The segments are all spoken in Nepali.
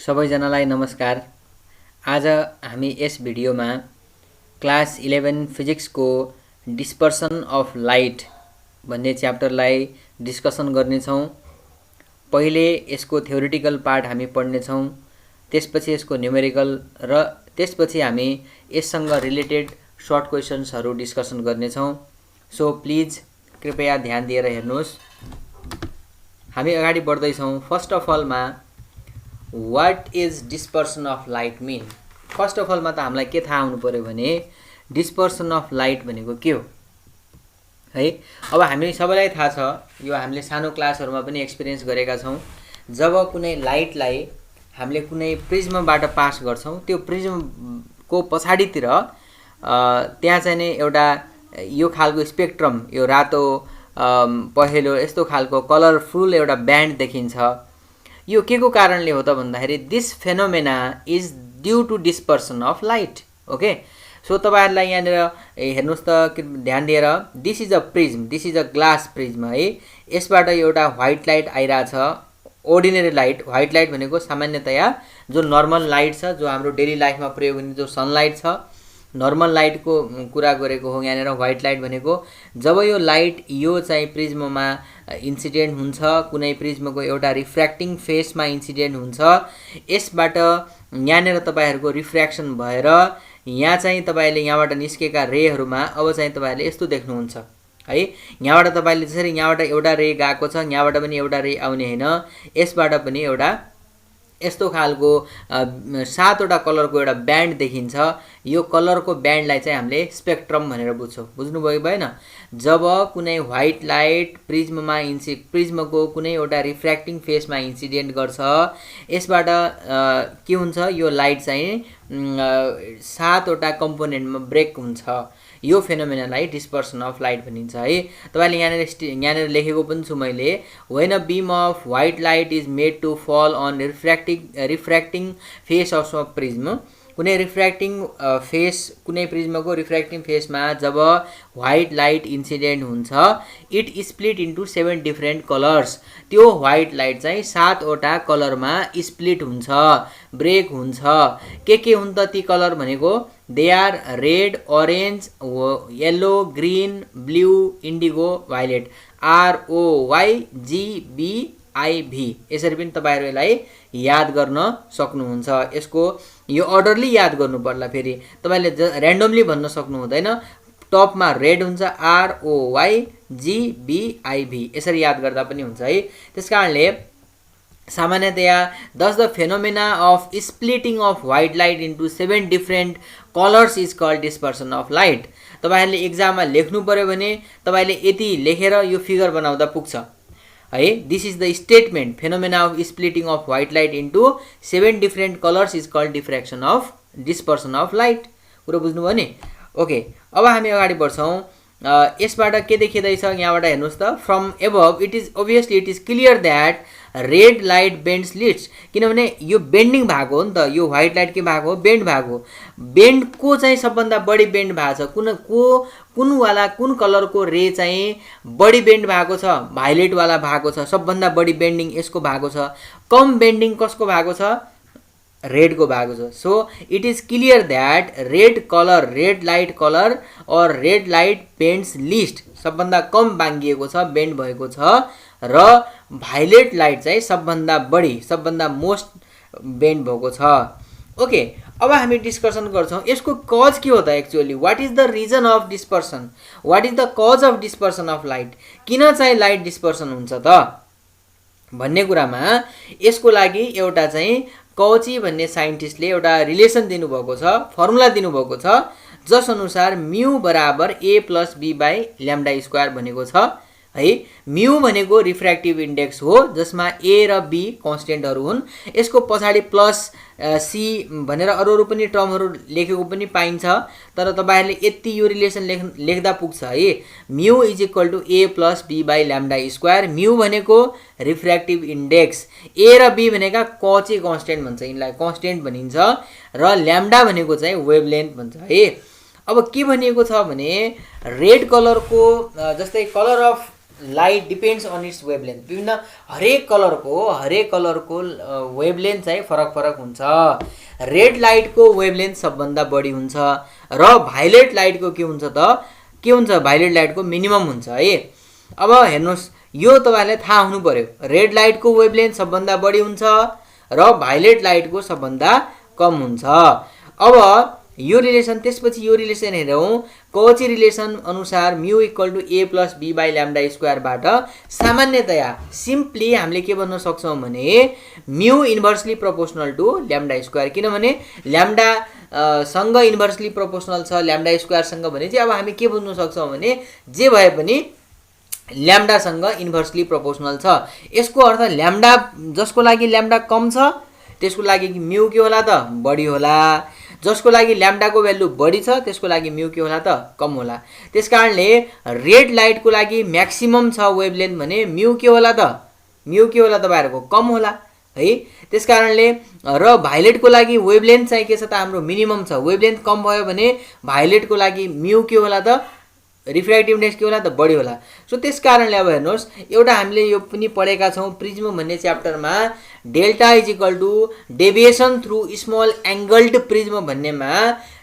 सबैजनालाई नमस्कार। आज हामी यस भिडियोमा क्लास 11 फिजिक्सको डिस्पर्सन अफ लाइट भन्ने च्याप्टरलाई डिस्कसन गर्नेछौँ। पहिले यसको थ्योरिटिकल पार्ट हामी पढ्नेछौँ, त्यसपछि यसको न्युमेरिकल र त्यसपछि हामी यससँग रिलेटेड सर्ट क्वेशन्सहरू डिस्कसन गर्नेछौँ। सो प्लिज कृपया ध्यान दिएर हेर्नुहोस्। हामी अगाडि बढ्दैछौँ। फर्स्ट अफ अलमा What is dispersion of light mean? First of अलमा त हामीलाई के थाहा हुनु पर्यो भने डिस्पर्सन अफ लाइट भनेको के हो है। अब हामी सबैलाई थाहा छ, यो हामीले सानो क्लासहरुमा पनि एक्सपिरियन्स गरेका छौं। जब कुनै लाइटलाई हामीले कुनै प्रिज्मबाट पास गर्छौं, त्यो प्रिज्मको पछाडीतिर त्यहाँ चाहिँ नि एउटा यो खालको स्पेक्ट्रम, यो रातो पहेँलो यस्तो खालको कलरफुल एउटा ब्यान्ड देखिन्छ। यो के को कारणले हो त भन्दाखेरि this phenomena is due to dispersion of light. Okay, so तपाईहरुलाई यहाँनिर हेर्नुस् त ध्यान दिएर, this is a prism, this is a glass prism है। यसबाट एउटा व्हाइट लाइट आइराछ, अर्डिनरी लाइट। व्हाइट लाइट भनेको सामान्यतया जो नर्मल लाइट छ, जो हाम्रो डेली लाइफमा प्रयोग हुने जो सनलाइट छ, नर्मल लाइटको कुरा गरेको हो यहाँनिर व्हाइट लाइट भनेको। जब यो लाइट यो चाहिँ प्रिज्ममा इन्सिडेन्ट हुन्छ, कुनै प्रिज्मको एउटा रिफ्र्याक्टिङ फेसमा इन्सिडेन्ट हुन्छ, यसबाट यहाँनिर तपाईहरुको रिफ्र्याक्सन भएर यहाँ चाहिँ तपाईले यहाँबाट निस्केका रेहरुमा अब चाहिँ तपाईले यस्तो देख्नुहुन्छ है। यहाँबाट तपाईले जसरी यहाँबाट एउटा रे गएको छ, यहाँबाट पनि एउटा रे आउने हैन, यसबाट पनि एउटा यस्तो खालको 7 वटा कलरको एउटा ब्यान्ड देखिन्छ। यो कलरको ब्यान्डलाई चाहिँ हामीले स्पेक्ट्रम भनेर बुझ्छौं। बुझ्नुभयो भएन? जब कुनै व्हाइट लाइट प्रिज्मको कुनै एउटा रिफ्र्याक्टिङ फेसमा इन्सिडेन्ट गर्छ, यसबाट के हुन्छ, यो लाइट चाहिँ 7 वटा कम्पोनेन्टमा ब्रेक हुन्छ। यो फेनोमेनालाई डिस्पर्सन अफ लाइट भनिन्छ है। तपाईले यहाँनिर लेखेको पनि छु मैले, when a beam of white light is made to fall on refracting face of a prism. कुनै रिफ्र्याक्टिङ फेस, कुनै प्रिज्मको रिफ्र्याक्टिङ फेसमा जब व्हाइट लाइट इन्सिडेन्ट हुन्छ, it split into 7 different colours. त्यो व्हाइट लाइट चाहिँ 7 वटा कलरमा स्प्लिट हुन्छ, ब्रेक हुन्छ। के हुन् त ती कलर भनेको? They are red, orange, yellow, green, blue, indigo, violet. ROYGBIV यसरी पनि तपाईहरु यसलाई याद गर्न सक्नुहुन्छ। यसको यो अर्डरली याद गर्नु पर्ला। फेरि तपाईले र्यान्डमली भन्न सक्नु हुँदैन। टपमा रेड हुन्छ, ROYGBIV यसरी याद गर्दा पनि हुन्छ है। त्यसकारणले सामान्यतया thus the phenomena of splitting of white light into 7 different colors is called dispersion of light। तपाईहरुले एक्जाममा लेख्नु पर्यो भने तपाईले यति लेखेर यो फिगर बनाउँदा पुग्छ है। This is the statement, phenomena of splitting of white light into 7 different colours is called dispersion of light. कुरा बुझ्नुभयो नि? ओके, अब हामी अगाडि बढ्छौं। यसबाट के देखिदैछ यहाँबाट हेर्नुस् त, from above it is obviously it is clear that red light bends लिड्स। किनभने यो बेन्डिङ भएको हो नि त, यो व्हाइट लाइट के भएको हो? बेन्ड भएको। बेन्डको चाहिँ सबभन्दा बढी बेन्ड भएको छ कुन कलरको रे चाहिँ बढी बेन्ड भएको छ? भायोलेट वाला भएको छ। सबभन्दा बढी बेन्डिङ यसको भएको छ। कम बेन्डिङ कसको भएको छ? रेड को भएको छ। So it is clear that red light colour और रेड लाइट बेन्ड्स लिस्ट, सबभन्दा कम बाङ्गिएको छ, बेन्ड भएको छ, र भायोलेट लाइट चाहिँ सबभन्दा मोस्ट बेन्ड भएको छ। ओके, अब हामी डिस्कसन गर्छौं यसको कज के हो त actually. What is the reason of dispersion? What is the cause of dispersion of light? किन चाहिँ लाइट डिस्पर्सन हुन्छ त भन्ने कुरामा यसको लागि एउटा चाहिँ कौची भन्ने साइन्टिस्टले एउटा रिलेसन दिनुभएको छ, फर्मुला दिनुभएको छ, जस अनुसार म्यू बराबर a + b / लैम्डा स्क्वायर भनेको छ है। म्यू भनेको रिफ्र्याक्टिभ इन्डेक्स हो, जसमा a र b कन्स्टेन्टहरु हुन्। यसको पछाडी प्लस c भनेर अरु पनि टर्महरु लेखेको पनि पाइन्छ, तर तपाईहरुले यति यो रिलेसन लेख्दा पुग्छ है। Mu is equal to a + b / lambda square. Mu भनेको रिफ्र्याक्टिभ इन्डेक्स, a र b भनेका कौची कन्स्टेन्ट भन्छ, यिनलाई कन्स्टेन्ट भनिन्छ, र लैम्डा भनेको चाहिँ वेभलेन्थ भन्छ है। अब के भनिएको छ भने रेड कलरको जस्तै colour of light depends on its wavelength. विभिन्न हरेक कलरको वेभलेन्थ चाहिँ फरक फरक हुन्छ। रेड लाइटको वेभलेन्थ सबभन्दा बढी हुन्छ र भाइलेट लाइटको के हुन्छ त, के हुन्छ, भाइलेट लाइटको मिनिमम हुन्छ है। अब हेर्नुहोस्, यो तपाईँलाई थाहा हुनु पर्यो, रेड लाइटको वेभलेन्थ सबभन्दा बढी हुन्छ र भाइलेट लाइटको सबभन्दा कम हुन्छ। अब यो रिलेसन, त्यसपछि यो रिलेसन हेरौँ, कौची रिलेसन अनुसार mu equal to A plus B by lambda स्क्वायरबाट सामान्यतया सिम्पली हामीले के भन्न सक्छौँ भने mu inversely proportional to lambda square, किनभने ल्याम्डा सँग इन्भर्सली प्रोपोर्सनल छ ल्याम्डा स्क्वायरसँग भने चाहिँ अब हामी के बुझ्न सक्छौँ भने जे भए पनि ल्याम्डासँग इन्भर्सली प्रोपोर्सनल छ। यसको अर्थ ल्याम्डा जसको लागि ल्याम्डा कम छ त्यसको लागि म्यू के होला त, बढी होला। जसको लागि ल्याम्डाको भ्यालु बढी छ त्यसको लागि म्यू के होला त, कम होला। त्यसकारणले रेड लाइटको लागि म्याक्सिमम छ वेभलेन्थ भने म्यू के होला त, म्यू के होला तपाईँहरूको, कम होला है। त्यसकारणले र भाइलेटको लागि वेभलेन्थ चाहिँ के छ त, हाम्रो मिनिमम छ। वेभलेन्थ कम भयो भने भाइलेटको लागि म्यू के होला त, रिफ्र्याक्टिभ इन्डेक्स के होला त, बढी होला। सो त्यस कारणले अब हेर्नुहोस्, एउटा हामीले यो पनि पढेका छौँ प्रिज्म भन्ने च्याप्टरमा, delta is equal to deviation through small angled prism भन्नेमा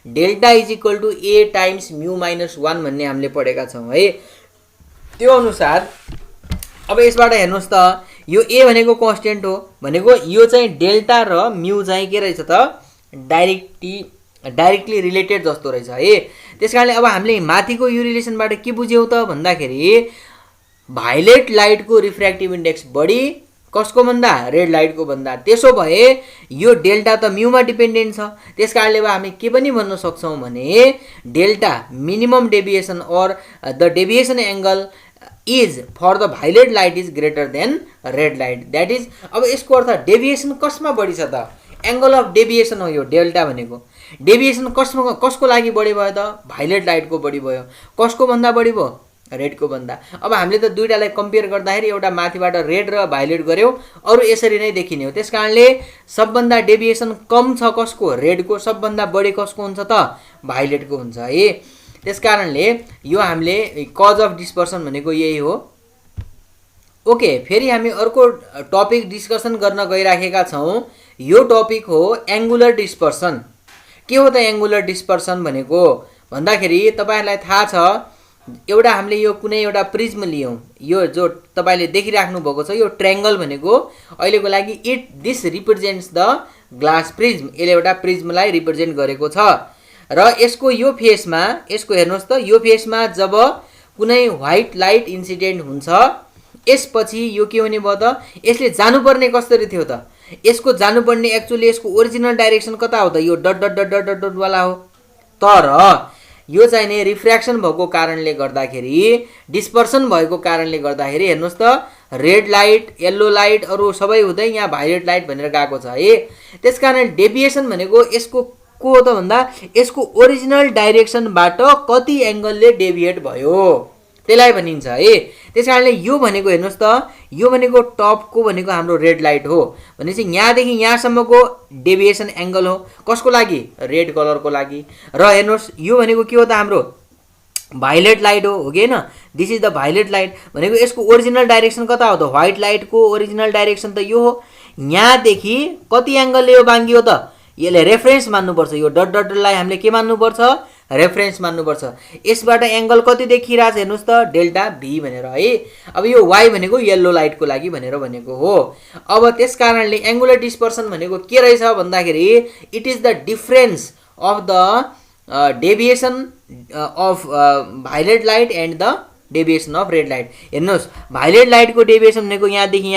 delta is equal to A times mu minus 1 भन्ने हामीले पढेका छौँ है। त्यो अनुसार अब यसबाट हेर्नुहोस् त, यो ए भनेको कन्स्टेन्ट हो भनेको यो चाहिँ डेल्टा र म्यू चाहिँ के रहेछ त, डाइरेक्टली रिलेटेड जस्तो रहेछ है। त्यसकारणले अब हामीले माथिको यो रिलेसनबाट के बुझ्यौँ त भन्दाखेरि भाइलेट लाइटको रिफ्र्याक्टिभ इन्डेक्स बढी कसको भन्दा, रेड लाइटको भन्दा। त्यसो भए यो डेल्टा त म्यूमा डिपेन्डेन्ट छ। त्यसकारणले अब हामी के पनि भन्न सक्छौँ भने delta minimum deviation or the deviation angle is for the violet light is greater than red light. That is, अब यसको अर्थ डेभिएसन कसमा बढी छ त, एङ्गल अफ डेभिएसन हो यो डेल्टा भनेको। डेभिएसन कसको लागि बढी भयो त, भाइलेट लाइटको बढी भयो। कसको भन्दा बढी भयो, रेडको भन्दा। अब हामीले त दुईटालाई कम्पेयर गर्दाखेरि एउटा माथिबाट रेड र भाइलेट गऱ्यौँ, अरू यसरी नै देखिने हो। त्यस कारणले सबभन्दा डेभिएसन कम छ कसको, रेडको, सबभन्दा बढी कसको हुन्छ त, भाइलेटको हुन्छ है। त्यस कारणले यो हामीले कज अफ डिस्पर्सन भनेको यही हो। ओके, फेरि हामी अर्को टपिक डिस्कसन गर्न गइराखेका छौँ। यो टपिक हो एङ्गुलर डिस्पर्सन। के हो त एङ्गुलर डिस्पर्सन भनेको भन्दाखेरि तपाईँहरूलाई थाहा छ, एउटा हामीले यो कुनै एउटा प्रिज्म लियौँ, यो जो तपाईँले देखिराख्नु भएको छ यो ट्रायङ्गल भनेको अहिलेको लागि this represents the glass prism. यसले एउटा प्रिज्मलाई रिप्रेजेन्ट गरेको छ र यसको यो फेसमा, यसको हेर्नुहोस् त, यो फेसमा जब कुनै व्हाइट लाइट इन्सिडेन्ट हुन्छ यसपछि यो के हुने भयो त, यसले जानुपर्ने कसरी थियो त, यसको जानुपर्ने एक्चुअली यसको ओरिजिनल डाइरेक्सन कता हो त, यो dot dot dot dot dot dot वाला हो। तर यो चाहिँ नि रिफ्र्याक्सन भएको कारणले गर्दाखेरि, डिस्पर्सन भएको कारणले गर्दाखेरि हेर्नुहोस् त, रेड लाइट, येल्लो लाइट अरू सबै हुँदै यहाँ भाइलेट लाइट भनेर गएको छ है। त्यसकारण डेभिएसन भनेको यसको को हो त भन्दा यसको ओरिजिनल डाइरेक्सनबाट कति एङ्गलले डेभिएट भयो त्यसलाई भनिन्छ है। त्यसकारणले यो भनेको हेर्नुहोस् त, यो भनेको टपको भनेको हाम्रो रेड लाइट हो भनेपछि यहाँदेखि यहाँसम्मको डेभिएसन एङ्गल हो कसको लागि, रेड कलरको लागि। र हेर्नुहोस् यो भनेको के हो त, हाम्रो भाइलेट लाइट हो कि होइन, this is the violet light भनेको यसको ओरिजिनल डाइरेक्सन कता हो त, व्हाइट लाइटको ओरिजिनल डाइरेक्सन त यो हो। यहाँदेखि कति एङ्गलले यो बाङ्गियो त, यसले रेफरेन्स मान्नुपर्छ। यो डट डटलाई हामीले के मान्नुपर्छ, रेफरेन्स मान्नुपर्छ। यसबाट एङ्गल कति देखिरहेछ हेर्नुहोस् त, डेल्टा भी भनेर है। अब यो वाइ भनेको येल्लो लाइटको लागि भनेर भनेको हो। अब त्यस कारणले एङ्गुलर डिस्पर्सन भनेको के रहेछ भन्दाखेरि it is the difference of the deviation of violet light and the deviation of red light. हेर्नुहोस् भाइलेट लाइटको डेभिएसन भनेको यहाँदेखि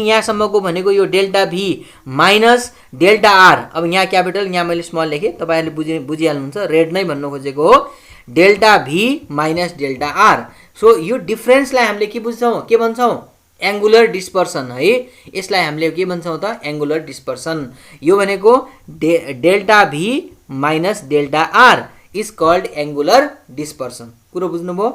यहाँसम्मको भनेको यो delta V minus delta are. अब यहाँ क्यापिटल, यहाँ मैले स्मल लेखेँ, तपाईँहरूले बुझिहाल्नुहुन्छ, रेड नै भन्नु खोजेको हो, delta V minus delta are. So यो डिफरेन्सलाई हामीले के बुझ्छौँ, के भन्छौँ, एङ्गुलर डिस्पर्सन है। यसलाई हामीले के भन्छौँ त, एङ्गुलर डिस्पर्सन। यो भनेको delta V minus delta r is called angular dispersion. कुरो बुझ्नुभयो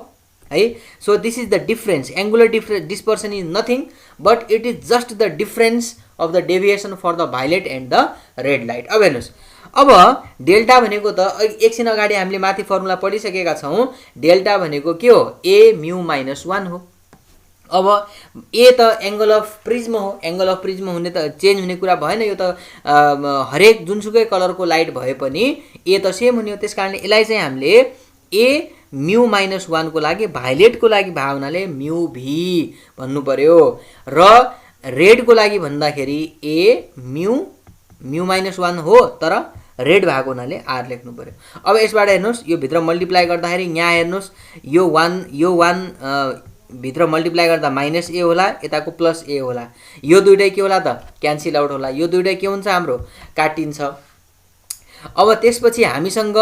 है। So this is the difference. Angular dispersion is nothing but it is just the difference of the deviation for the violet and the red light. अब हेर्नुहोस्, अब डेल्टा भनेको त एकछिन अगाडि हामीले माथि फर्मुला पढिसकेका छौँ। डेल्टा भनेको के हो? ए म्यू माइनस 1 हो। अब ए त एङ्गल अफ प्रिज्म हो। एङ्गल अफ प्रिज्म हुने त चेन्ज हुने कुरा भएन। यो त हरेक जुनसुकै कलरको लाइट भए पनि ए त सेम हुने हो। त्यस कारणले यसलाई चाहिँ हामीले ए म्यू माइनस 1 को लागि भाइलेटको लागि भावनाले म्यू भी भन्नु पर्यो र रेडको लागि भन्दाखेरि ए म्यू माइनस 1 हो, तर रेड भएको हुनाले आर लेख्नु पर्यो। अब यसबाट हेर्नुहोस्, यो भित्र मल्टिप्लाई गर्दाखेरि यहाँ हेर्नुहोस् यो 1 भित्र मल्टिप्लाई गर्दा माइनस ए होला, यताको प्लस ए होला। यो दुइटै के होला त? क्यान्सल आउट होला। यो दुइटै के हुन्छ? हाम्रो काटिन्छ। अब त्यसपछि हामीसँग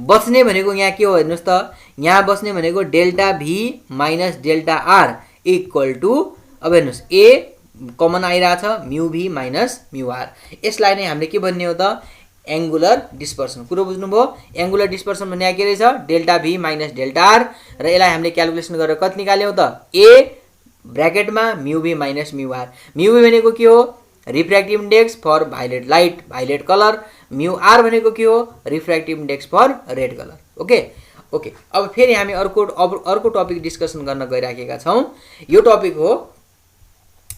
बच्ने भनेको यहाँ के हो हेर्नुहोस् त, यहाँ बच्ने भनेको delta V minus delta R equal to, अब हेर्नुहोस् ए कमन आइरहेछ, म्यू भी माइनस म्यू आर। यसलाई नै हामीले के भन्ने हो त? Angular dispersion. कुरो बुझ्नुभयो? एङ्गुलर डिस्पर्सन भन्ने के रहेछ? डेल्टा भी माइनस डेल्टा आर, र यसलाई हामीले क्यालकुलेसन गरेर कति निकाल्यौँ त? ए ब्र्याकेटमा म्यू भी minus mu R. Mu V भनेको के हो? Refractive index for violet light, violet colour. Mu R भनेको के हो? Refractive index for red colour. Okay. अब फेरि हामी अर्को टपिक डिस्कसन गर्न गइराखेका छौँ। यो टपिक हो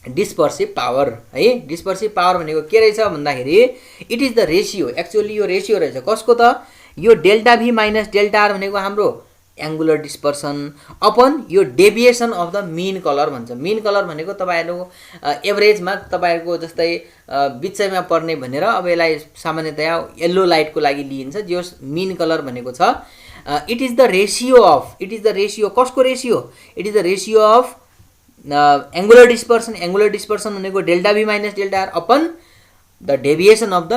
डिस्पर्सिभ पावर है। डिस्पर्सिभ पावर भनेको के रहेछ भन्दाखेरि it is the ratio. Actually यो रेसियो रहेछ कसको त? यो डेल्टा भी माइनस डेल्टा आर भनेको हाम्रो एङ्गुलर डिस्पर्सन अपन यो deviation of the mean colour भन्छ। मिन कलर भनेको तपाईँहरू एभरेजमा तपाईँहरूको जस्तै बिचैमा पर्ने भनेर अब यसलाई सामान्यतया येल्लो लाइटको लागि लिइन्छ। जो मिन कलर भनेको छ इट इज द रेसियो कसको रेसियो? It is the ratio of angular dispersion. Angular dispersion भनेको delta V minus delta R upon the deviation of the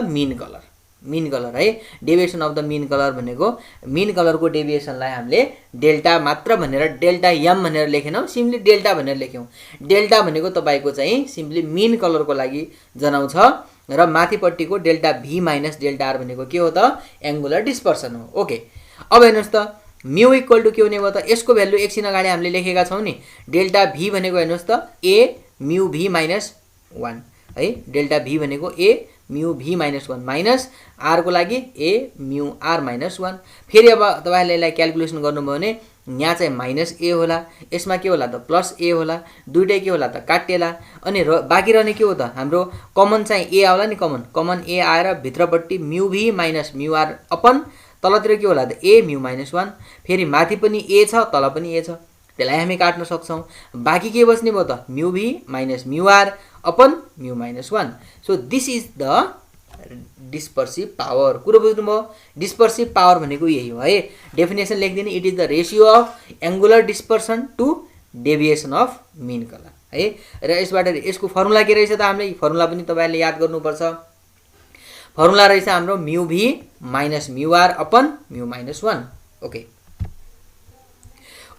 mean colour है। Deviation of the mean colour भनेको मिन कलरको डेभिएसनलाई हामीले डेल्टा मात्र भनेर डेल्टा एम भनेर लेखेनौँ, सिम्पली डेल्टा भनेर लेख्यौँ। डेल्टा भनेको तपाईँको चाहिँ सिम्पली मिन कलरको लागि जनाउँछ, र माथिपट्टिको डेल्टा भी माइनस डेल्टा आर भनेको के हो त? एङ्गुलर डिस्पर्सन हो। ओके, अब हेर्नुहोस् त म्यू इक्वल टू के हुने भयो त? यसको भ्यालु एकछिन अगाडि हामीले लेखेका छौँ नि। डेल्टा भी भनेको हेर्नुहोस् त ए म्यू भी माइनस 1 है। डेल्टा भी भनेको ए म्यू भी माइनस 1 माइनस आरको लागि ए म्यू आर माइनस 1। फेरि अब तपाईँहरूले यसलाई क्यालकुलेसन गर्नुभयो भने यहाँ चाहिँ माइनस ए होला, यसमा के होला त? प्लस ए होला। दुइटै के होला त? काटिएला। अनि बाँकी रहने के हो त? हाम्रो कमन चाहिँ ए आउला नि। कमन ए आएर भित्रपट्टि mu V minus mu are upon तलतिर के होला त? ए म्यू माइनस 1। फेरि माथि पनि ए छ, तल पनि ए छ, त्यसलाई हामी काट्न सक्छौँ। बाँकी के बस्ने भयो त? Mu V minus mu are upon mu minus 1। So this is the dispersive power. कुरो बुझ्नुभयो? डिस्पर्सिभ पावर भनेको यही हो है। डेफिनेसन लेखिदिने, it is the ratio of angular dispersion to deviation of mean colour है। र यसबाट यसको फर्मुला के रहेछ त? हामीले फर्मुला पनि तपाईँहरूले याद गर्नुपर्छ। फर्मुला रहेछ हाम्रो mu V minus mu are upon mu minus 1।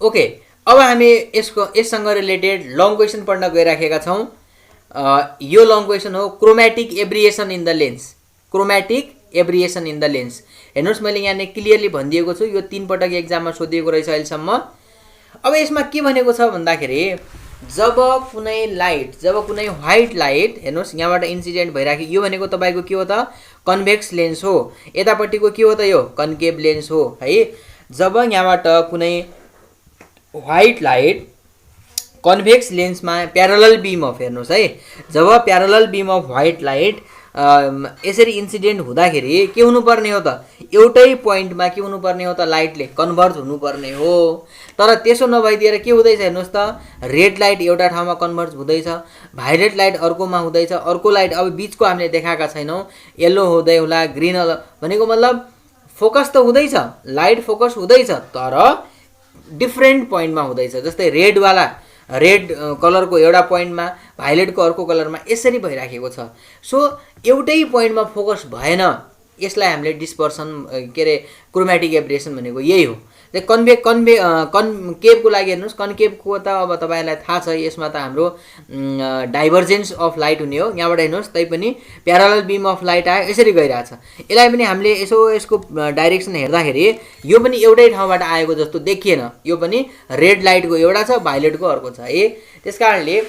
Okay, अब हामी यससँग रिलेटेड लङ क्वेसन पढ्न गइराखेका छौँ। यो लङ क्वेसन हो क्रोमेटिक एब्रिएसन इन द लेन्स। हेर्नुहोस्, मैले यहाँ क्लियरली भनिदिएको छु, यो 3 पटक एक्जाममा सोधिएको रहेछ अहिलेसम्म। अब यसमा के भनेको छ भन्दाखेरि जब कुनै व्हाइट लाइट, हेर्नुहोस् यहाँबाट इन्सिडेन्ट भइराख्यो, यो भनेको तपाईँको के हो त? कन्भेक्स लेन्स हो। यतापट्टिको के हो त? यो कन्केभ लेन्स हो है। जब यहाँबाट कुनै व्हाइट लाइट कन्भेक्स लेन्समा प्यारलल बिम अफ, हेर्नुहोस् है, जब parallel beam of white light यसरी इन्सिडेन्ट हुँदाखेरि के हुनुपर्ने हो त? एउटै पोइन्टमा के हुनुपर्ने हो त? लाइटले कन्भर्ज हुनुपर्ने हो। तर त्यसो नभइदिएर के हुँदैछ हेर्नुहोस् त? रेड लाइट एउटा ठाउँमा कन्भर्ज हुँदैछ, भाइलेट लाइट अर्कोमा हुँदैछ, अर्को लाइट अब बिचको हामीले देखाएका छैनौँ, येल्लो हुँदै होला, ग्रिन भनेको मतलब फोकस त हुँदैछ, लाइट फोकस हुँदैछ, तर डिफ्रेन्ट पोइन्टमा हुँदैछ। जस्तै रेड कलरको एउटा पोइन्टमा, भाइलेटको अर्को कलरमा, यसरी भइराखेको छ। सो एउटै पोइन्टमा फोकस भएन, यसलाई हामीले डिस्पर्सन क्रोमेटिक एब्रेसन भनेको यही हो। कन्केभको लागि हेर्नुहोस्, कन्केभको त अब तपाईँहरूलाई थाहा छ, यसमा त हाम्रो डाइभर्जेन्स अफ लाइट हुने हो। यहाँबाट हेर्नुहोस्, तैपनि प्यारलल बिम अफ लाइट आयो, यसरी गइरहेछ। यसलाई पनि हामीले यसको डाइरेक्सन हेर्दाखेरि यो पनि एउटै ठाउँबाट आएको जस्तो देखिएन। यो पनि रेड लाइटको एउटा छ, भाइलेटको अर्को छ है। त्यस कारणले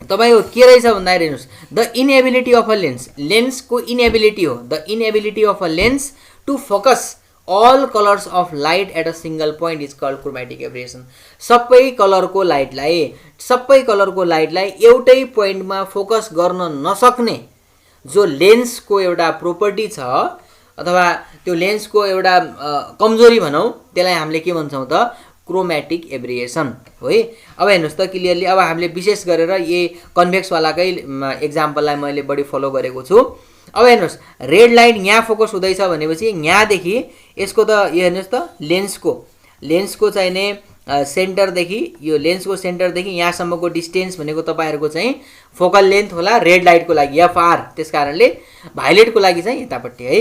तपाईको के रहेछ भन्दाखेरि हेर्नुस्, the inability of a lens, लेन्सको इनएबिलिटी हो, the inability of a lens to focus all colors of light at a single point is called chromatic aberration. सबै कलरको लाइटलाई एउटै पोइन्टमा फोकस गर्न नसक्ने जो लेन्सको एउटा प्रोपर्टी छ अथवा त्यो लेन्सको एउटा कमजोरी भनौँ, त्यसलाई हामीले के भन्छौँ त, क्रोमेटिक एब्रिएसन हो है। अब हेर्नुस् त क्लियरली, अब हामीले विशेष गरेर यही कन्भेक्स वालाकै एक्जाम्पललाई मैले बढी फलो गरेको छु। अब हेर्नुस्, रेड लाइट यहाँ फोकस हुँदैछ भनेपछि यहाँदेखि यसको त यो हेर्नुस् त लेन्सको चाहिने सेन्टरदेखि, यो लेन्सको सेन्टरदेखि यहाँसम्मको डिस्टेन्स भनेको तपाईँहरूको चाहिँ फोकल लेन्थ होला रेड लाइटको लागि एफआर। त्यस कारणले भाइलेटको लागि चाहिँ यतापट्टि है,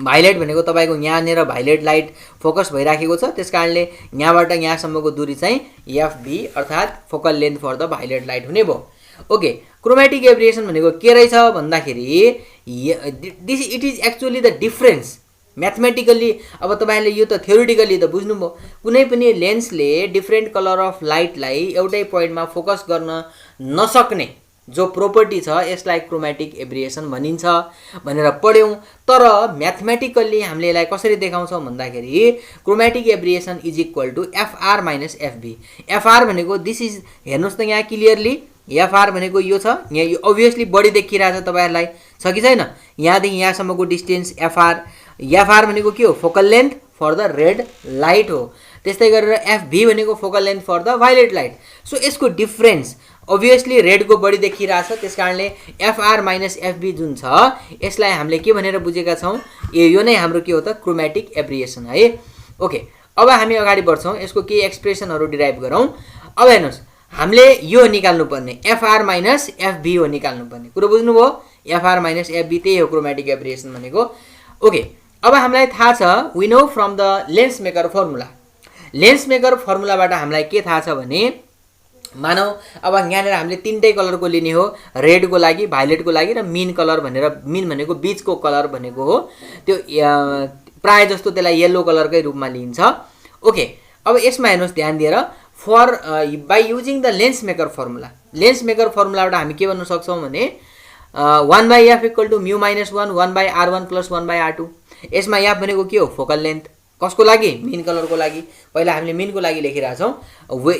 भाइलेट भनेको तपाईँको यहाँनिर भाइलेट लाइट फोकस भइराखेको छ, त्यस कारणले यहाँबाट यहाँसम्मको दूरी चाहिँ एफबी अर्थात् focal length for the violet light हुने भयो। ओके, क्रोमेटिक एब्रिएसन भनेको के रहेछ भन्दाखेरि it is actually the difference mathematically. अब तपाईँले यो त थ्योरिटिकल्ली त बुझ्नुभयो, कुनै पनि लेन्सले डिफ्रेन्ट कलर अफ लाइटलाई एउटै पोइन्टमा फोकस गर्न नसक्ने जो प्रोपर्टी छ यसलाई क्रोमेटिक एब्रिएसन भनिन्छ भनेर पढ्यौँ। तर म्याथमेटिकल्ली हामीले यसलाई कसरी देखाउँछौँ भन्दाखेरि chromatic aberration is equal to FR minus FB. FR भनेको दिस इज, हेर्नुहोस् त यहाँ क्लियरली एफआर भनेको यो छ, यहाँ यो अभियसली बढी देखिरहेछ तपाईँहरूलाई, छ कि छैन, यहाँदेखि यहाँसम्मको डिस्टेन्स एफआर। एफआर भनेको के हो, focal length for the red light हो। त्यस्तै गरेर एफबी भनेको focal length for the violet light. So यसको डिफ्रेन्स अभियसली रेडको बढी देखिरहेछ, त्यस कारणले एफआर माइनस एफबी जुन छ यसलाई हामीले के भनेर बुझेका छौँ, यो नै हाम्रो के हो त, क्रोमेटिक एब्रिएसन है। ओके, अब हामी अगाडि बढ्छौँ, यसको केही एक्सप्रेसनहरू डिराइभ गरौँ। अब हेर्नुहोस्, हामीले यो निकाल्नुपर्ने एफआर माइनस एफबी हो निकाल्नुपर्ने कुरो, बुझ्नुभयो, एफआर माइनस एफबी त्यही हो क्रोमेटिक एब्रिएसन भनेको। ओके, अब हामीलाई थाहा छ, we know from the lens maker formula. Lens maker फर्मुलाबाट हामीलाई के थाहा छ भने, मानौ अब यहाँनिर हामीले तिनटै कलरको लिने हो, रेडको लागि, भाइलेटको लागि र मिन कलर भनेर, मिन भनेको बिचको कलर भनेको हो, त्यो प्राय जस्तो त्यसलाई येल्लो कलरकै रूपमा लिइन्छ। ओके, अब यसमा हेर्नुहोस् ध्यान दिएर, for by using the lens maker formula, lens maker फर्मुलाबाट हामी के भन्न सक्छौँ भने 1/f equal to mu minus 1 1/r1 plus 1/r2। यसमा एफ भनेको के हो, फोकल लेन्थ, कसको लागि, मिन कलरको लागि। पहिला हामीले मिनको लागि लेखिरहेछौँ,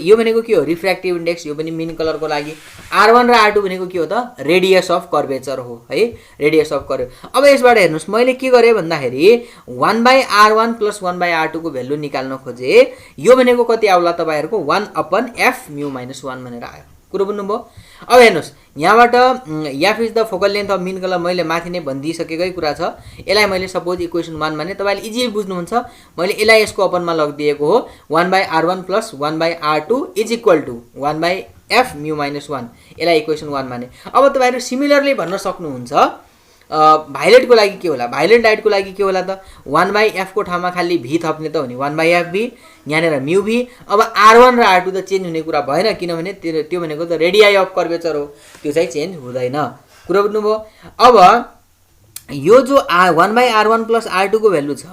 यो भनेको के हो, रिफ्र्याक्टिभ इन्डेक्स, यो पनि मिन कलरको लागि। r1 र r2 भनेको के हो त, रेडियस अफ कर्वेचर हो है, रेडियस अफ कर्वेचर। अब यसबाट हेर्नुहोस्, मैले के गरेँ भन्दाखेरि 1/r1 प्लस 1/r2 को भ्यालु निकाल्न खोजेँ। यो भनेको कति आउला तपाईँहरूको, 1/f म्यू माइनस 1 भनेर आयो। कुरो बुझ्नुभयो। अब हेर्नुहोस्, यहाँबाट f is the focal length of mean colour मैले माथि नै भनिदिइसकेकै कुरा छ। यसलाई मैले सपोज इक्वेसन 1 माने, तपाईँले इजिली बुझ्नुहुन्छ, मैले यसलाई यसको अपनमा लगिदिएको हो, 1/r1 plus 1/r2 is equal to 1/f mu minus 1, यसलाई इक्वेसन 1 माने। अब तपाईँहरू सिमिलरली भन्न सक्नुहुन्छ भाइलेटको लागि के होला, भाइलेट लाइटको लागि के होला त, 1/f को ठाउँमा खालि भी थप्ने त हो नि, 1/fb, यहाँनिर म्यू भी। अब r1 र r2 त चेन्ज हुने कुरा भएन, किनभने त्यो भनेको त रेडियाई अफ कर्वेचर हो, त्यो चाहिँ चेन्ज हुँदैन। कुरा बुझ्नुभयो। अब यो जो 1/r1 प्लस r2 को भ्यालु छ,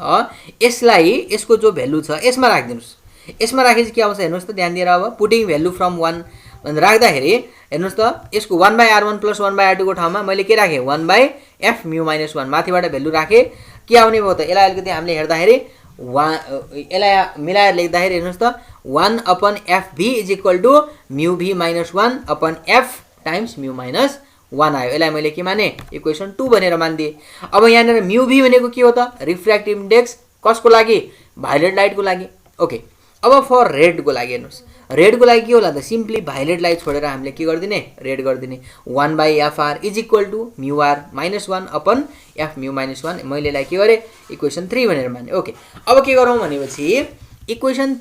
यसलाई यसको जो भ्यालु छ यसमा राखिदिनुहोस्। यसमा राखेपछि के आउँछ हेर्नुहोस् त, ध्यान दिएर, अब पुटिङ भ्यालु फ्रम 1 भनेर राख्दाखेरि हेर्नुहोस् त, यसको 1/r1 प्लस 1/r2 को ठाउँमा मैले के राखेँ, 1/f म्यू माइनस 1, माथिबाट भ्यालु राखेँ। के आउने भयो त, यसलाई अलिकति हामीले हेर्दाखेरि यसलाई मिलाएर लेख्दाखेरि हेर्नुहोस् त, 1/fb is equal to mu V minus 1/f times mu minus 1 आयो। यसलाई मैले के माने, इक्वेसन 2 भनेर मानिदिएँ। अब यहाँनिर म्यू भी भनेको के हो त, रिफ्र्याक्टिभ इन्डेक्स, कसको लागि, भाइलेट लाइटको लागि। ओके, अब फर रेडको लागि हेर्नुहोस्, रेडको लागि के होला त, सिम्पली भाइलेट लाइट छोडेर हामीले के गरिदिने, रेड गरिदिने। 1/fr is equal to mu r minus 1/f mu minus 1, मैले यसलाई के गरेँ, इक्वेसन 3 भनेर माने। ओके, अब के गरौँ भनेपछि इक्वेसन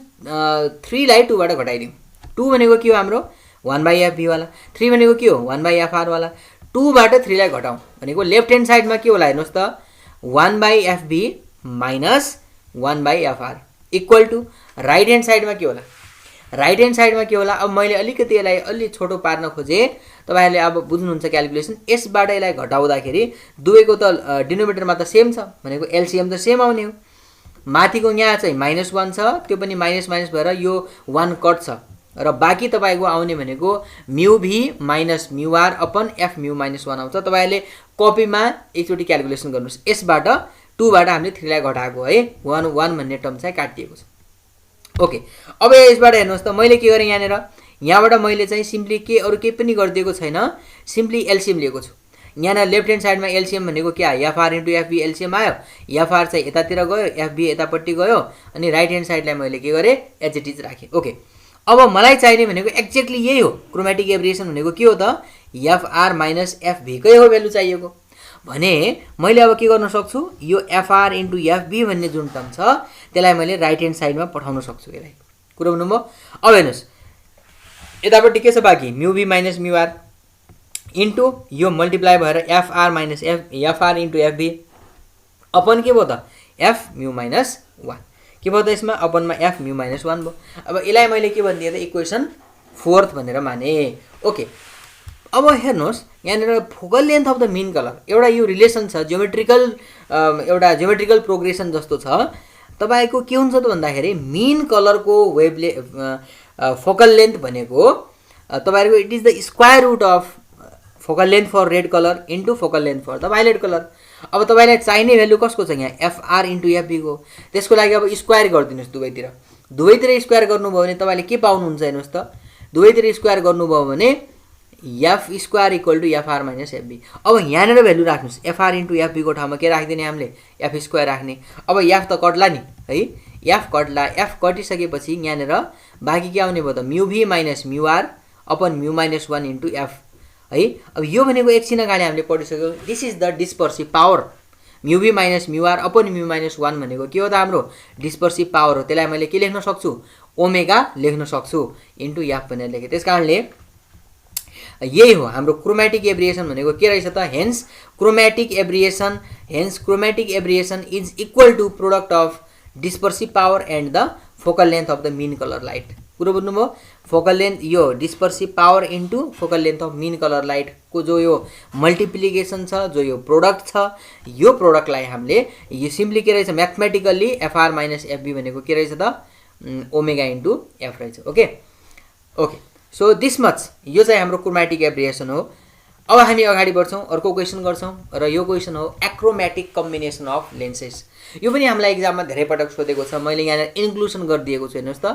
3 लाई 2 बाट घटाइदिउँ। 2 भनेको के हो हाम्रो, 1/fb वाला, 3 भनेको के हो, 1/fr वाला। 2 बाट 3 लाई घटाउँ भनेको लेफ्ट ह्यान्ड साइडमा के होला हेर्नुहोस् त, 1/fb minus 1/fr equal to right hand साइडमा के होला, राइट ह्यान्ड साइडमा के होला। अब मैले अलिकति यसलाई अलि छोटो पार्न खोजेँ, तपाईँहरूले अब बुझ्नुहुन्छ क्यालकुलेसन। यसबाट यसलाई घटाउँदाखेरि दुवैको त डिनोमिनेटरमा त सेम छ भनेको एलसिएम त सेम आउने हो। माथिको यहाँ चाहिँ -1 छ, त्यो पनि माइनस माइनस भएर यो 1 कट छ, र बाँकी तपाईँको आउने भनेको म्यु भी माइनस म्यु आर अपन एफ म्यु माइनस 1 आउँछ। तपाईँहरूले कपीमा एकचोटि क्यालकुलेसन गर्नुहोस्। यसबाट 2 बाट हामीले 3 लाई घटाएको है, 1 1 भन्ने टर्म चाहिँ काटिएको छ। ओके, अब यसबाट हेर्नुहोस् त मैले के गरेँ, यहाँबाट मैले चाहिँ सिम्पली के अरू केही पनि गरिदिएको छैन, सिम्पली एलसीएम लिएको छु। यहाँ लेफ्ट ह्यान्ड साइडमा एलसीएम भनेको के आयो, एफआर इन्टु एफबी एलसीएम आयो। एफआर चाहिँ यतातिर गयो, एफबी यतापट्टि गयो, अनि राइट ह्यान्ड साइडलाई मैले के गरेँ, एज इट इज राखेँ। ओके, अब मलाई चाहिने भनेको एक्ज्याक्टली यही हो। क्रोमेटिक एब्रिएसन भनेको के हो त, एफआर माइनस एफबीकै हो भ्यालु चाहिएको भने मैले अब के गर्न सक्छु, यो एफआर इन्टु एफबी भन्ने जुन टर्म छ त्यसलाई मैले राइट ह्यान्ड साइडमा पठाउन सक्छु। यसलाई कुरा बुझ्नुभयो। अब हेर्नुहोस् यतापट्टि के छ बाँकी, म्यु बी माइनस म्यु आर इन्टु यो मल्टिप्लाई भएर FR minus FR into FB upon के भयो त, एफ म्यु माइनस 1 के भयो त, यसमा अपनमा एफ म्यु माइनस 1 भयो। अब यसलाई मैले के भनिदिएँ त, इक्वेसन 4th भनेर माने। ओके, अब हेर्नुहोस् यहाँनिर focal length of the mean colour एउटा यो रिलेसन छ, ज्योमेट्रिकल एउटा ज्योमेट्रिकल प्रोग्रेसन जस्तो छ। तपाईँको के हुन्छ त भन्दाखेरि मिन कलरको वेभले फोकल लेन्थ भनेको तपाईँहरूको it is the square root of focal length for red colour into focal length for the violet colour. अब तपाईँलाई चाहिने भ्यालु कसको छ, यहाँ एफआर इन्टु एफबी को। त्यसको लागि अब स्क्वायर गरिदिनुहोस् दुवैतिर स्क्वायर गर्नुभयो भने तपाईँले के पाउनुहुन्छ हेर्नुहोस् त, दुवैतिर स्क्वायर गर्नुभयो भने f square equal to FR minus fb. अब यहाँनिर भ्यालु राख्नुहोस्, एफआर इन्टु एफबी को ठाउँमा के राखिदिने हामीले, एफ स्क्वायर राख्ने। अब एफ त कट्ला नि है, एफ कट्ला, एफ कटिसकेपछि यहाँनिर बाँकी के आउने भयो त, म्यु भी माइनस म्यु आर अपन म्यु माइनस 1 इन्टु एफ है। अब यो भनेको एकछिन अगाडि हामीले पढिसक्यो, this is the dispersive power. म्यु भी माइनस म्यु आर अपन म्यु माइनस 1 भनेको के हो त, हाम्रो डिस्पर्सिभ पावर हो। त्यसलाई मैले के लेख्न सक्छु, ओमेगा लेख्न सक्छु इन्टु एफ भनेर लेखेँ। त्यस कारणले यही हो हाम्रो क्रोमेटिक एब्रिएसन भनेको के रहेछ त, hence chromatic aberration is equal to product of dispersive power and the focal length of the mean colour light. कुरो बुझ्नुभयो, फोकल लेन्थ यो dispersive power into focal length of mean colour light को जो यो मल्टिप्लिकेसन छ, जो यो प्रोडक्ट छ, यो प्रोडक्टलाई हामीले यो सिम्पली के रहेछ, म्याथमेटिकल्ली एफआर माइनस एफबी भनेको के रहेछ त, ओमेगा इन्टु एफ रहेछ। Okay okay, so this much यो चाहिँ हाम्रो क्रोमेटिक एब्रिएसन हो। अब हामी अगाडि बढ्छौँ, अर्को क्वेसन गर्छौँ र यो क्वेसन हो एक्रोमेटिक कम्बिनेसन अफ लेन्सेस। यो पनि हामीलाई एक्जाममा धेरै पटक सोधेको छ, मैले यहाँनिर इन्क्लुसन गरिदिएको छु। हेर्नुहोस् त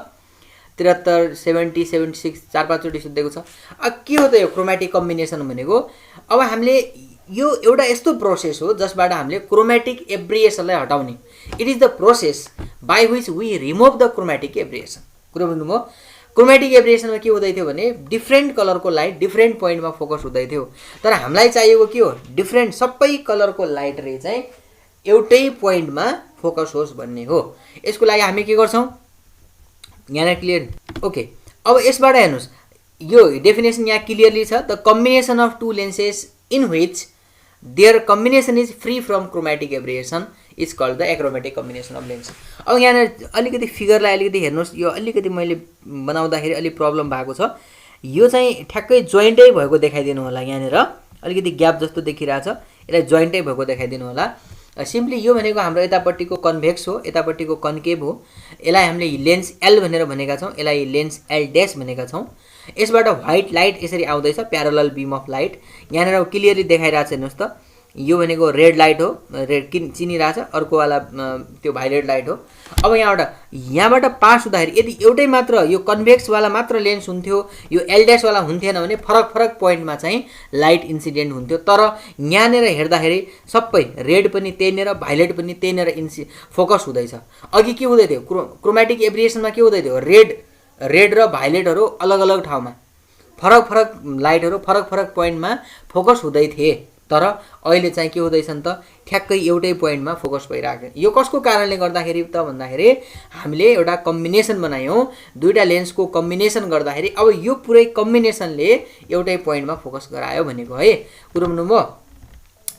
73, 70, 76 4-5 चोटि सोधेको छ। अब के हो त यो क्रोमेटिक कम्बिनेसन भनेको, अब हामीले यो एउटा यस्तो प्रोसेस हो जसबाट हामीले क्रोमेटिक एब्रिएसनलाई हटाउने। It is the process by which we remove the chromatic aberration. कुरो बुझ्नुभयो। क्रोमेटिक एब्रिएसनमा के हुँदै थियो भने डिफ्रेन्ट कलरको लाइट डिफ्रेन्ट पोइन्टमा फोकस हुँदै थियो, तर हामीलाई चाहिएको के हो, डिफ्रेन्ट सबै कलरको लाइट रे चाहिँ एउटै पोइन्टमा फोकस होस् भन्ने हो। यसको लागि हामी के गर्छौँ, यहाँ क्लियर। ओके, अब यसबाट हेर्नुहोस् यो डेफिनेसन यहाँ क्लियरली छ, the combination of two lenses in which their combination is free from chromatic aberration is called the achromatic combination of lens. अब यहाँ अलिकति फिगरलाई अलिकति हेर्नुहोस्, यो अलिकति मैले बनाउँदाखेरि अलिक प्रब्लम भएको छ। यो चाहिँ ठ्याक्कै जोइन्टै भएको देखाइदिनु होला, यहाँनिर अलिकति ग्याप जस्तो देखिरहेछ, यसलाई जोइन्टै भएको देखाइदिनु होला। सिम्पली यो भनेको हाम्रो यतापट्टिको कन्भेक्स हो, यतापट्टिको कन्केभ हो। यसलाई हामीले लेन्स एल भनेर भनेका छौँ, यसलाई लेन्स एल ड्यास भनेका छौँ। यसबाट व्हाइट लाइट यसरी आउँदैछ, प्यारलल बीम अफ लाइट यहाँनिर क्लियरली देखाइरहेछ। हेर्नुहोस् त, यो भनेको रेड लाइट हो, रेड चिनिरहेछ, अर्कोवाला त्यो भाइलेट लाइट हो। अब यहाँबाट पास हुँदाखेरि यदि एउटै मात्र यो कन्भेक्सवाला मात्र लेन्स हुन्थ्यो, यो एल ड्यासवाला हुन्थेन भने फरक फरक पोइन्टमा चाहिँ लाइट इन्सिडेन्ट हुन्थ्यो। तर यहाँनिर हेर्दाखेरि सबै रेड पनि त्यहीँनिर, भाइलेट पनि त्यहीँनिर फोकस हुँदैछ। अघि के हुँदै थियो, क्रोमेटिक एब्रिएसनमा के हुँदै थियो, रेड र भाइलेटहरू अलग अलग ठाउँमा फरक फरक लाइटहरू फरक फरक पोइन्टमा फोकस हुँदै थिए, तर अहिले चाहिँ के हुँदैछ नि त, ठ्याक्कै एउटै पोइन्टमा फोकस भइरहेको। यो कसको कारणले गर्दाखेरि त भन्दाखेरि हामीले एउटा कम्बिनेसन बनायौँ, दुईवटा लेन्सको कम्बिनेसन गर्दाखेरि अब यो पुरै कम्बिनेसनले एउटै पोइन्टमा फोकस गरायो भनेको है। कुरो बुझ्नुभयो।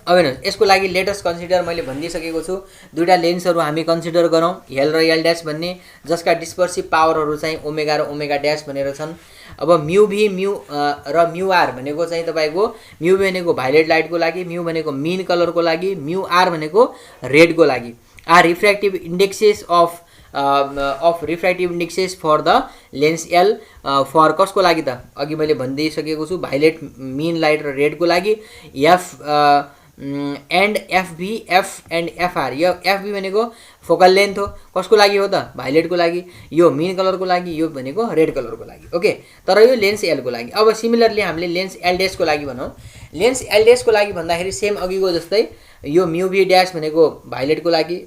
अब हेर्नुहोस् यसको लागि लेटेस्ट कन्सिडर मैले भनिदिइसकेको छु। दुईवटा लेन्सहरू हामी कन्सिडर गरौँ, एल र एल ड्यास भन्ने, जसका डिस्पर्सिभ पावरहरू चाहिँ ओमेगा र ओमेगा ड्यास भनेर छन्। अब म्यु भी र म्यु आर भनेको चाहिँ तपाईँको म्यु भी भनेको भाइलेट लाइटको लागि, म्यु भनेको मिन कलरको लागि, म्यु आर भनेको रेडको लागि। R refractive indexes of of refractive indexes for the lens L for कसको लागि त अघि मैले भनिदिइसकेको छु भाइलेट मिन लाइट र रेडको लागि F and FB F and FR यो एफबी भनेको फोकल लेन्थ हो कसको लागि हो त भाइलेटको लागि यो मिन कलरको लागि यो भनेको रेड कलरको लागि ओके तर यो लेन्स एलको लागि अब सिमिलरली हामीले लेन्स एल ड्यासको लागि भनौँ लेन्स एल ड्यासको लागि भन्दाखेरि सेम अघिको जस्तै यो म्यु भी ड्यास भनेको भाइलेटको लागि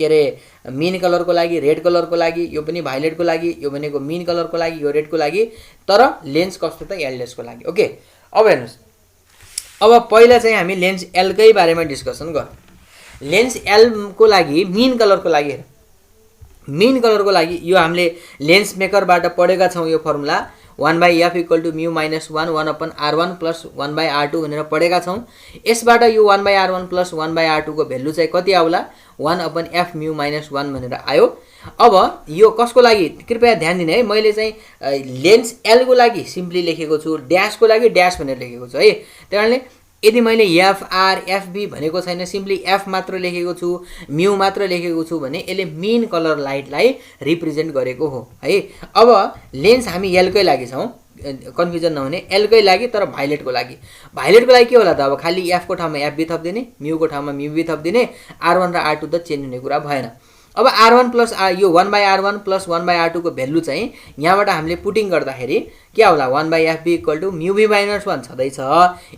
के अरे मिन कलरको लागि रेड कलरको लागि यो पनि भाइलेटको लागि यो भनेको मिन कलरको लागि यो रेडको लागि तर लेन्स कस्तो त एल ड्यासको लागि ओके अब हेर्नुहोस् अब पहिला चाहिँ हामी लेन्स एलकै बारेमा डिस्कसन गरौँ लेन्स एलको लागि मिन कलरको लागि मिन कलरको लागि यो हामीले लेन्स मेकरबाट पढेका छौँ यो फर्मुला 1/f = μ - 1 1/r1 + 1/r2 भनेर पढेका छौँ यसबाट यो 1/r1 + 1/r2 को भ्यालु चाहिँ कति आउला 1/f μ - 1 भनेर आयो अब यो कसको लागि कृपया ध्यान दिने है मैले चाहिँ लेन्स एलको लागि सिम्पली लेखेको छु ड्यासको लागि ड्यास भनेर लेखेको छु है त्यसैले यदि मैले एफआर एफबी भनेको छैन सिम्पली एफ मात्र लेखेको छु म्यू मात्र लेखेको छु भने यसले मिन कलर लाइटलाई रिप्रेजेन्ट गरेको हो है अब लेन्स हामी एलकै लागि छौँ कन्फ्युजन नहुने एलकै लागि तर भाइलेटको लागि के होला त अब खाली एफको ठाउँमा एफबी थपिदिने म्यूको ठाउँमा म्यूबी थपिदिने आर1 र आर2 त चेन्ज हुने कुरा भएन अब r1 प्लस यो 1/r1 + 1/r2 को भ्यालु चाहिँ यहाँबाट हामीले पुटिङ गर्दाखेरि के होला 1/fb = μb - 1 छँदैछ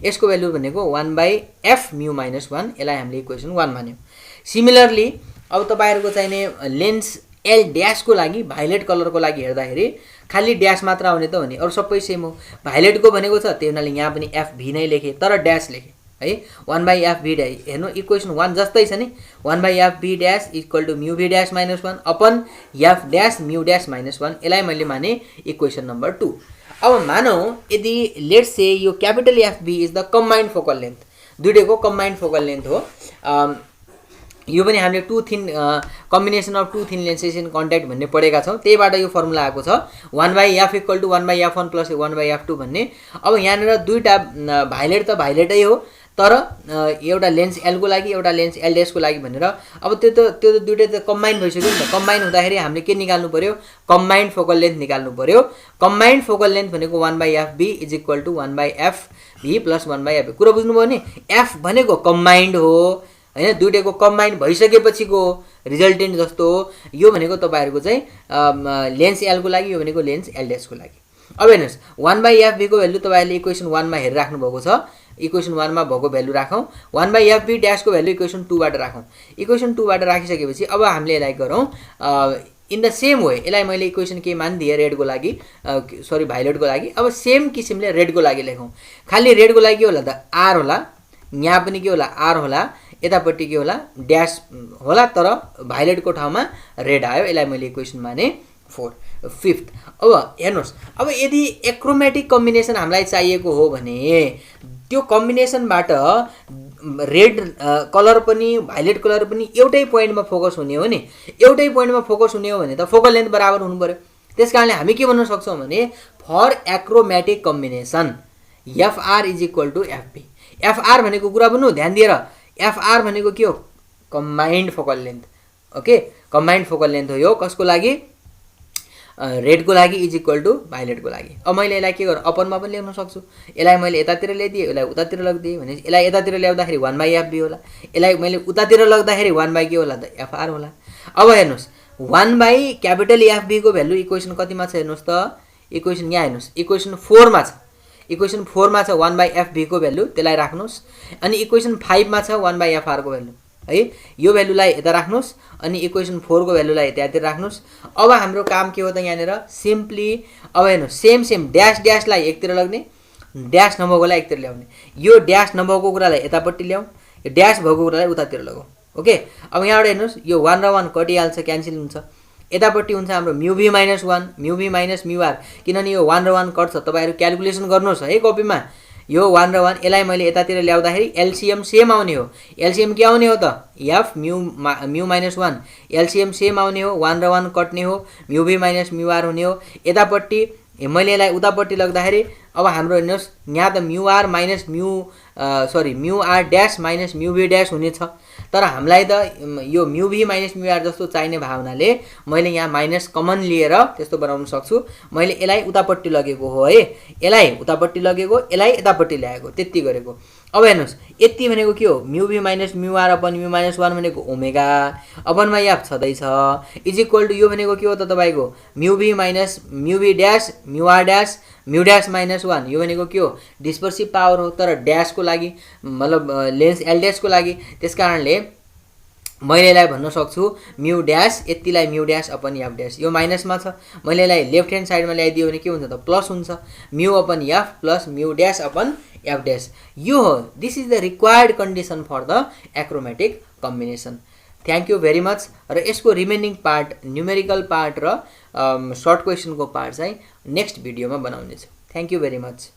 यसको भ्यालु भनेको 1/f μ - 1 यसलाई हामीले इक्वेसन 1 मान्यौँ सिमिलरली अब तपाईहरुको चाहिने लेन्स एल ड्यासको लागि भाइलेट कलरको लागि हेर्दाखेरि खाली ड्यास मात्र आउने त हो नि अरु सबै सेम हो भाइलेटको भनेको छ त्यही हुनाले यहाँ पनि fb नै लेखे तर ड्यास लेखे है 1/fb ड्यास हेर्नु इक्वेसन 1 जस्तै छ नि 1/fb dash = μb dash - 1 upon f dash mu dash - 1 यसलाई मैले माने इक्वेसन नम्बर 2 अब मानौ यदि लेट्स से यो capital fb is the combined focal length दुईटैको कम्बाइन्ड फोकल लेन्थ हो यो पनि हामीले two thin combination of two thin lenses in contact भन्ने पढेका छौँ त्यहीबाट यो फर्मुला आएको छ 1/f = 1/f1 + 1/f2 भन्ने अब यहाँनिर दुईटा भाइलेट त भाइलेटै हो तर एउटा लेन्स एलको लागि एउटा लेन्स एल ड्यासको लागि भनेर अब त्यो दुईटै त कम्बाइन भइसक्यो नि त कम्बाइन हुँदाखेरि हामीले के निकाल्नु पर्यो कम्बाइन्ड फोकल लेन्थ निकाल्नु पर्यो कम्बाइन्ड फोकल लेन्थ भनेको 1/fb = 1/fb + 1/f कुरा बुझ्नुभयो नि f भनेको कम्बाइन्ड हो हैन दुईटैको कम्बाइन भइसकेपछिको रिजल्टेन्ट जस्तो हो यो भनेको तपाईहरुको चाहिँ लेन्स एल को लागि यो भनेको लेन्स एल ड्यासको लागि अब हेर्नुस् 1/fb को भ्यालु तपाईहरुले इक्वेसन 1 मा हेरिराख्नु भएको छ इक्वेसन 1 मा भएको भ्यालु राखौं 1/fb ड्यास को भ्यालु इक्वेसन 2 बाट राखौं इक्वेसन 2 बाट राखिसकेपछि अब हामीले यसलाई गरौं इन द सेम वे यसलाई मैले इक्वेसन के मान्दिए रेड को लागि सरी भाइलेट को लागि अब सेम किसिमले रेड को लागि लेखौं खाली रेड को लागि के होला त आर होला यहाँ पनि के होला आर होला यतापट्टि के होला ड्यास होला तर भाइलेट को ठाउँमा रेड आयो यसलाई मैले इक्वेसन माने 4 5th अब हेर्नुस् अब यदि एक्रोमेटिक कम्बिनेसन हामीलाई चाहिएको हो भने त्यो कम्बिनेसनबाट रेड कलर पनि भाइलेट कलर पनि एउटै पोइन्टमा फोकस हुने हो नि एउटै पोइन्टमा फोकस हुने हो भने त फोकल लेन्थ बराबर हुनु पर्यो त्यसकारणले हामी के भन्न सक्छौं भने for achromatic combination fr = fb fr भनेको कुरा बुझ्नु ध्यान दिएर fr भनेको के हो combined focal length okay combined focal length हो यो कसको लागि रेड को लागि = भाइलेट को लागि अब मैले यसलाई के गर्नु अपनमा पनि लेख्न सक्छु यसलाई मैले यतातिर ल्याइदिए यसलाई उतातिर लगिदिए भने यसलाई यतातिर ल्याउँदाखेरि 1/fb होला यसलाई मैले उतातिर लग्दाखेरि 1 के होला त fr होला अब हेर्नुस् 1/fb को भ्यालु इक्वेसन कतिमा छ हेर्नुस् त इक्वेसन यहाँ हेर्नुस् इक्वेसन 4 मा छ इक्वेसन 4 मा छ 1/fb को भ्यालु त्यसलाई राख्नुस् अनि इक्वेसन 5 मा छ 1/fr को भ्यालु है यो भ्यालुलाई यता राख्नुस् अनि इक्वेसन 4 को भ्यालुलाई यतातिर राख्नुस् अब हाम्रो काम के हो त यहाँनेर सिम्पली अब हेर्नुस् सेम ड्यास ड्यासलाई एकतिर लग्ने ड्यास नभएकोलाई एकतिर ल्याउने यो ड्यास नभएको कुरालाई यतापट्टि ल्याऊ यो ड्यास भएको कुरालाई उतातिर लगाऊ ओके अब यहाँबाट हेर्नुस् यो 1 र 1 कटिहाल्छ क्यान्सल हुन्छ यतापट्टि हुन्छ हाम्रो μb - 1 μb - μr किनभने यो 1 र 1 कट्छ तपाईहरु क्याल्कुलेसन गर्नुस् है कपीमा यो 1 र 1 यसलाई मैले यतातिर ल्याउँदाखेरि एलसीएम सेम आउने हो एलसीएम के आउने हो त f μ - 1 एलसीएम सेम आउने हो 1 र 1 कट्ने हो μb - μr हुने हो यतापट्टि मैले यसलाई उतापट्टि लग्दाखेरि अब हाम्रो हेर्नुहोस् यहाँ त म्यु आर माइनस म्यु आर ड्यास माइनस म्यु भी ड्यास हुनेछ, तर हामीलाई त यो म्यु भी माइनस म्यु आर जस्तो चाहिने भावनाले मैले यहाँ माइनस कमन लिएर त्यस्तो बनाउन सक्छु। मैले यसलाई उतापट्टि लगेको हो है, यसलाई उतापट्टि लगेको, यसलाई यतापट्टि ल्याएको, त्यति गरेको। अब हेर्नुहोस् यति भनेको के हो, म्यु भी माइनस म्यु आर अपन म्यु माइनस 1 भनेको ओमेगा अपनमा एफ छँदैछ इज इक्वल टु यो भनेको के हो त तपाईँको म्यु भी माइनस म्यु भी ड्यास म्यु आर ड्यास म्यु ड्यास माइनस 1, यो भनेको के हो डिस्पर्सिभ पावर हो, तर ड्यासको लागि मतलब लेन्स एल ड्यासको लागि। त्यस कारणले मैले यसलाई भन्न सक्छु म्यु ड्यास यतिलाई म्यु ड्यास अपन एफ ड्यास, यो माइनसमा छ, मैले यसलाई लेफ्ट ह्यान्ड साइडमा ल्याइदियो भने के हुन्छ त प्लस हुन्छ, mu upon F plus mu dash upon F dash. यो हो, this is the required condition for the achromatic combination. Thank you very much. र यसको रिमेनिङ पार्ट न्युमेरिकल पार्ट र सर्ट क्वेसनको पार्ट चाहिँ नेक्स्ट भिडियोमा बनाउनेछु। Thank you very much.